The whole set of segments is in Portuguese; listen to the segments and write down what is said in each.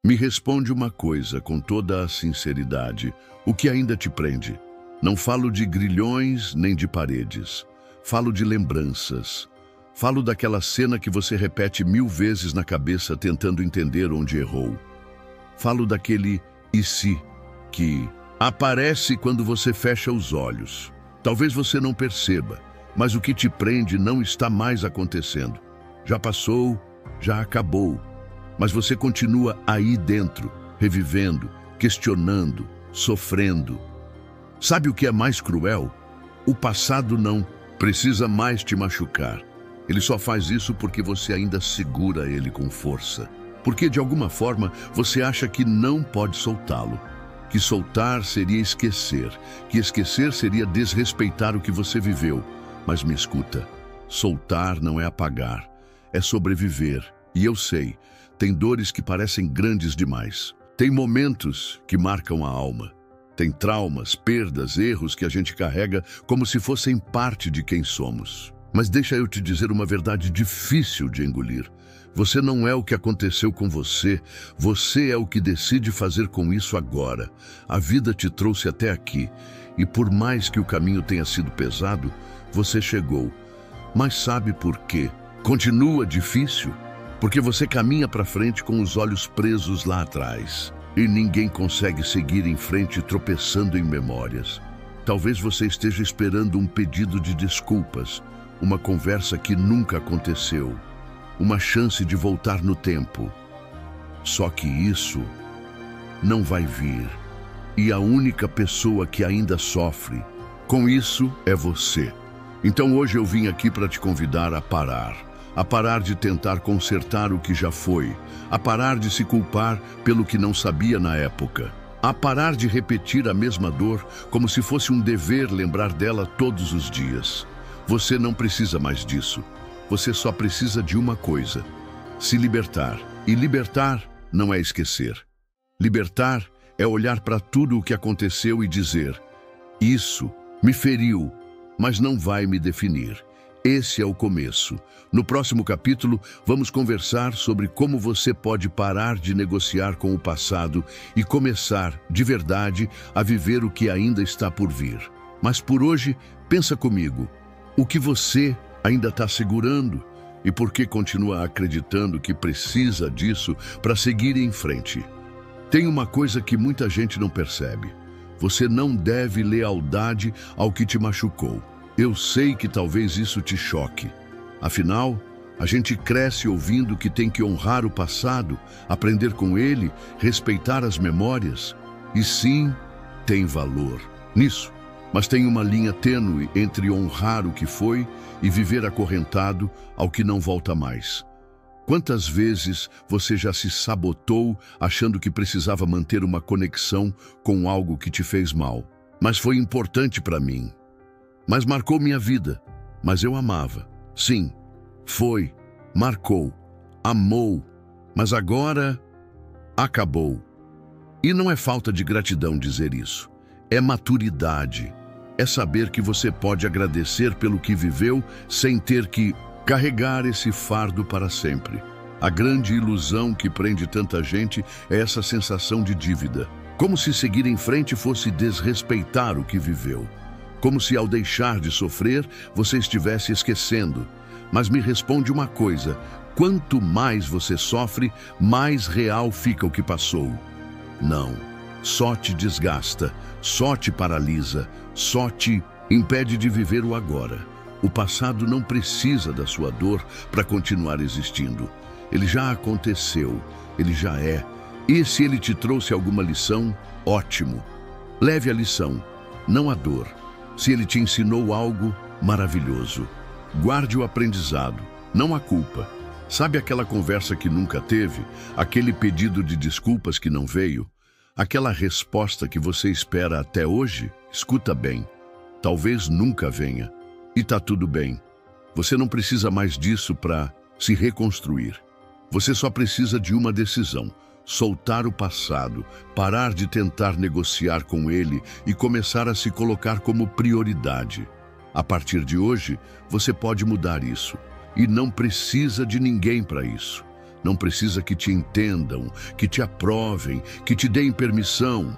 Me responde uma coisa com toda a sinceridade: o que ainda te prende? Não falo de grilhões nem de paredes. Falo de lembranças. Falo daquela cena que você repete 1000 vezes na cabeça tentando entender onde errou. Falo daquele "e se" que aparece quando você fecha os olhos. Talvez você não perceba, mas o que te prende não está mais acontecendo. Já passou, já acabou. Mas você continua aí dentro, revivendo, questionando, sofrendo. Sabe o que é mais cruel? O passado não precisa mais te machucar. Ele só faz isso porque você ainda segura ele com força. Porque, de alguma forma, você acha que não pode soltá-lo. Que soltar seria esquecer. Que esquecer seria desrespeitar o que você viveu. Mas me escuta, soltar não é apagar, é sobreviver. E eu sei, tem dores que parecem grandes demais. Tem momentos que marcam a alma. Tem traumas, perdas, erros que a gente carrega como se fossem parte de quem somos. Mas deixa eu te dizer uma verdade difícil de engolir. Você não é o que aconteceu com você. Você é o que decide fazer com isso agora. A vida te trouxe até aqui. E por mais que o caminho tenha sido pesado, você chegou. Mas sabe por quê? Continua difícil? Porque você caminha para frente com os olhos presos lá atrás. E ninguém consegue seguir em frente tropeçando em memórias. Talvez você esteja esperando um pedido de desculpas, uma conversa que nunca aconteceu, uma chance de voltar no tempo. Só que isso não vai vir. E a única pessoa que ainda sofre com isso é você. Então hoje eu vim aqui para te convidar a parar de tentar consertar o que já foi, a parar de se culpar pelo que não sabia na época, a parar de repetir a mesma dor como se fosse um dever lembrar dela todos os dias. Você não precisa mais disso. Você só precisa de uma coisa: se libertar. E libertar não é esquecer. Libertar é olhar para tudo o que aconteceu e dizer: isso me feriu, mas não vai me definir. Esse é o começo. No próximo capítulo, vamos conversar sobre como você pode parar de negociar com o passado e começar, de verdade, a viver o que ainda está por vir. Mas por hoje, pensa comigo. O que você ainda está segurando e por que continua acreditando que precisa disso para seguir em frente? Tem uma coisa que muita gente não percebe. Você não deve lealdade ao que te machucou. Eu sei que talvez isso te choque. Afinal, a gente cresce ouvindo que tem que honrar o passado, aprender com ele, respeitar as memórias. E sim, tem valor nisso. Mas tem uma linha tênue entre honrar o que foi e viver acorrentado ao que não volta mais. Quantas vezes você já se sabotou achando que precisava manter uma conexão com algo que te fez mal? Mas foi importante para mim. Mas marcou minha vida. Mas eu amava. Sim, foi, marcou, amou. Mas agora acabou. E não é falta de gratidão dizer isso. É maturidade. É saber que você pode agradecer pelo que viveu sem ter que carregar esse fardo para sempre. A grande ilusão que prende tanta gente é essa sensação de dívida. Como se seguir em frente fosse desrespeitar o que viveu. Como se ao deixar de sofrer, você estivesse esquecendo. Mas me responde uma coisa: quanto mais você sofre, mais real fica o que passou. Não, só te desgasta, só te paralisa, só te impede de viver o agora. O passado não precisa da sua dor para continuar existindo. Ele já aconteceu, ele já é. E se ele te trouxe alguma lição, ótimo. Leve a lição, não a dor. Se ele te ensinou algo, maravilhoso. Guarde o aprendizado, não a culpa. Sabe aquela conversa que nunca teve? Aquele pedido de desculpas que não veio? Aquela resposta que você espera até hoje? Escuta bem, talvez nunca venha. E tá tudo bem. Você não precisa mais disso para se reconstruir. Você só precisa de uma decisão: soltar o passado, parar de tentar negociar com ele e começar a se colocar como prioridade. A partir de hoje, você pode mudar isso. E não precisa de ninguém para isso. Não precisa que te entendam, que te aprovem, que te deem permissão.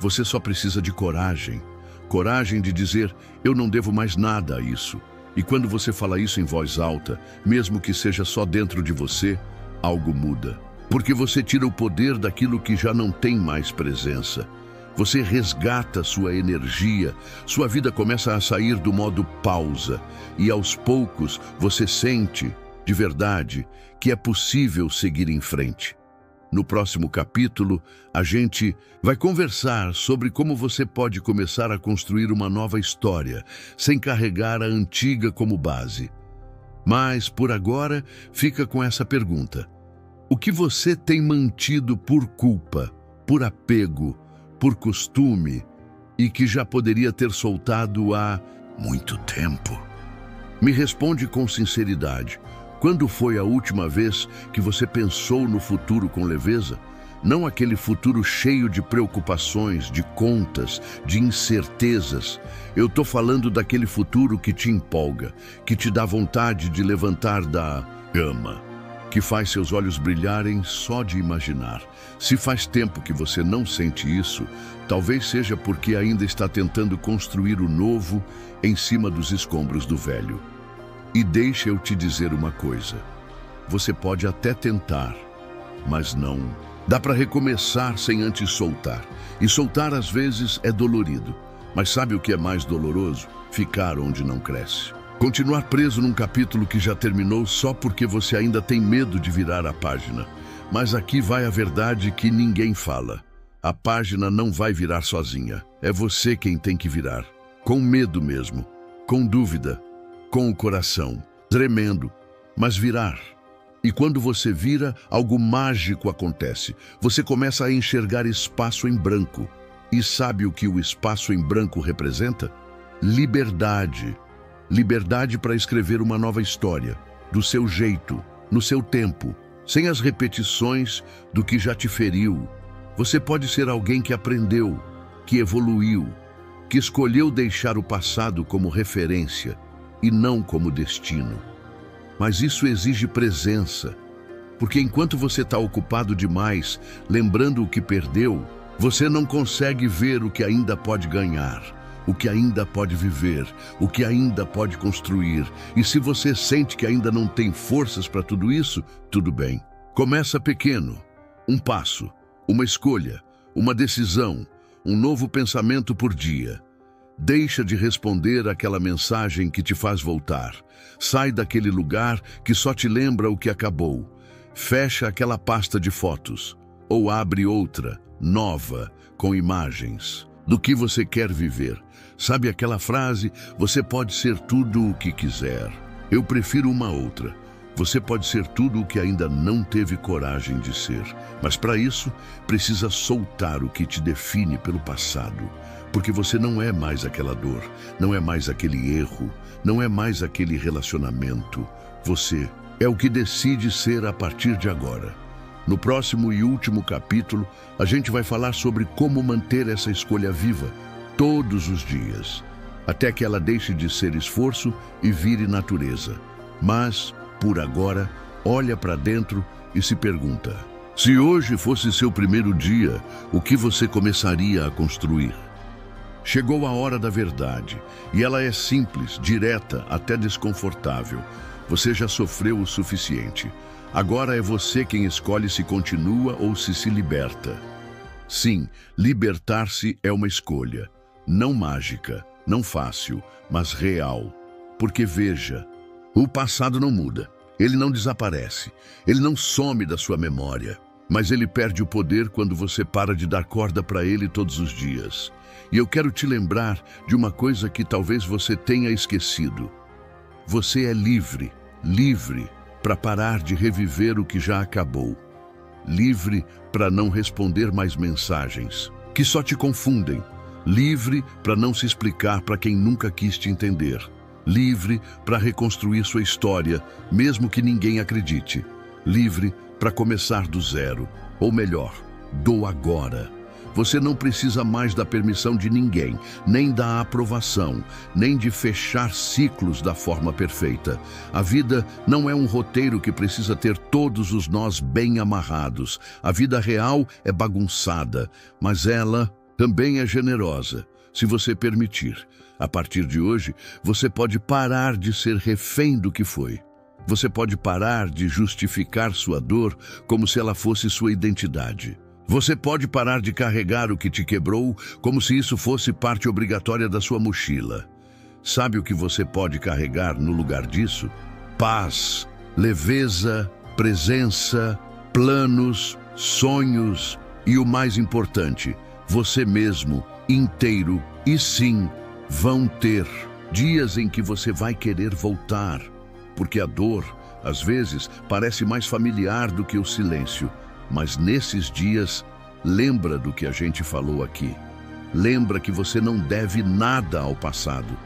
Você só precisa de coragem. Coragem de dizer, eu não devo mais nada a isso. E quando você fala isso em voz alta, mesmo que seja só dentro de você, algo muda. Porque você tira o poder daquilo que já não tem mais presença. Você resgata sua energia, sua vida começa a sair do modo pausa. E aos poucos você sente, de verdade, que é possível seguir em frente. No próximo capítulo, a gente vai conversar sobre como você pode começar a construir uma nova história, sem carregar a antiga como base. Mas, por agora, fica com essa pergunta. O que você tem mantido por culpa, por apego, por costume, e que já poderia ter soltado há muito tempo? Me responde com sinceridade. Quando foi a última vez que você pensou no futuro com leveza? Não aquele futuro cheio de preocupações, de contas, de incertezas. Eu estou falando daquele futuro que te empolga, que te dá vontade de levantar da cama, que faz seus olhos brilharem só de imaginar. Se faz tempo que você não sente isso, talvez seja porque ainda está tentando construir o novo em cima dos escombros do velho. E deixa eu te dizer uma coisa. Você pode até tentar, mas não. Dá para recomeçar sem antes soltar. E soltar às vezes é dolorido. Mas sabe o que é mais doloroso? Ficar onde não cresce. Continuar preso num capítulo que já terminou só porque você ainda tem medo de virar a página. Mas aqui vai a verdade que ninguém fala. A página não vai virar sozinha. É você quem tem que virar. Com medo mesmo. Com dúvida. Com o coração, tremendo, mas virar. E quando você vira, algo mágico acontece. Você começa a enxergar espaço em branco. E sabe o que o espaço em branco representa? Liberdade. Liberdade para escrever uma nova história, do seu jeito, no seu tempo, sem as repetições do que já te feriu. Você pode ser alguém que aprendeu, que evoluiu, que escolheu deixar o passado como referência e não como destino. Mas isso exige presença, porque enquanto você está ocupado demais, lembrando o que perdeu, você não consegue ver o que ainda pode ganhar, o que ainda pode viver, o que ainda pode construir. E se você sente que ainda não tem forças para tudo isso, tudo bem. Começa pequeno, um passo, uma escolha, uma decisão, um novo pensamento por dia. Deixa de responder àquela mensagem que te faz voltar. Sai daquele lugar que só te lembra o que acabou. Fecha aquela pasta de fotos. Ou abre outra, nova, com imagens do que você quer viver. Sabe aquela frase, você pode ser tudo o que quiser. Eu prefiro uma outra. Você pode ser tudo o que ainda não teve coragem de ser. Mas para isso, precisa soltar o que te define pelo passado. Porque você não é mais aquela dor, não é mais aquele erro, não é mais aquele relacionamento. Você é o que decide ser a partir de agora. No próximo e último capítulo, a gente vai falar sobre como manter essa escolha viva todos os dias, até que ela deixe de ser esforço e vire natureza. Mas, por agora, olha para dentro e se pergunta: se hoje fosse seu primeiro dia, o que você começaria a construir? Chegou a hora da verdade, e ela é simples, direta, até desconfortável. Você já sofreu o suficiente. Agora é você quem escolhe se continua ou se liberta. Sim, libertar-se é uma escolha. Não mágica, não fácil, mas real. Porque veja, o passado não muda. Ele não desaparece. Ele não some da sua memória. Mas ele perde o poder quando você para de dar corda para ele todos os dias. E eu quero te lembrar de uma coisa que talvez você tenha esquecido. Você é livre, livre para parar de reviver o que já acabou. Livre para não responder mais mensagens que só te confundem. Livre para não se explicar para quem nunca quis te entender. Livre para reconstruir sua história, mesmo que ninguém acredite. Livre para começar do zero, ou melhor, do agora. Você não precisa mais da permissão de ninguém, nem da aprovação, nem de fechar ciclos da forma perfeita. A vida não é um roteiro que precisa ter todos os nós bem amarrados. A vida real é bagunçada, mas ela também é generosa, se você permitir. A partir de hoje, você pode parar de ser refém do que foi. Você pode parar de justificar sua dor como se ela fosse sua identidade. Você pode parar de carregar o que te quebrou como se isso fosse parte obrigatória da sua mochila. Sabe o que você pode carregar no lugar disso? Paz, leveza, presença, planos, sonhos e o mais importante, você mesmo, inteiro. E sim, vão ter dias em que você vai querer voltar, porque a dor, às vezes, parece mais familiar do que o silêncio. Mas nesses dias, lembra do que a gente falou aqui. Lembra que você não deve nada ao passado.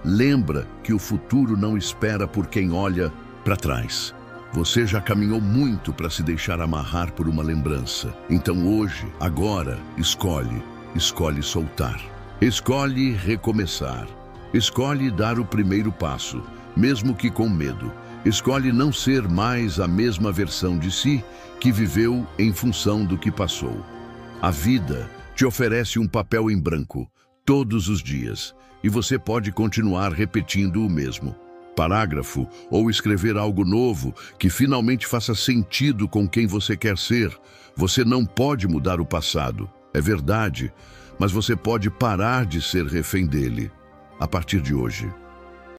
Lembra que o futuro não espera por quem olha para trás. Você já caminhou muito para se deixar amarrar por uma lembrança. Então hoje, agora, escolhe soltar. Escolhe recomeçar. Escolhe dar o primeiro passo, mesmo que com medo. Escolhe não ser mais a mesma versão de si que viveu em função do que passou. A vida te oferece um papel em branco todos os dias e você pode continuar repetindo o mesmo parágrafo ou escrever algo novo que finalmente faça sentido com quem você quer ser. Você não pode mudar o passado, é verdade, mas você pode parar de ser refém dele a partir de hoje.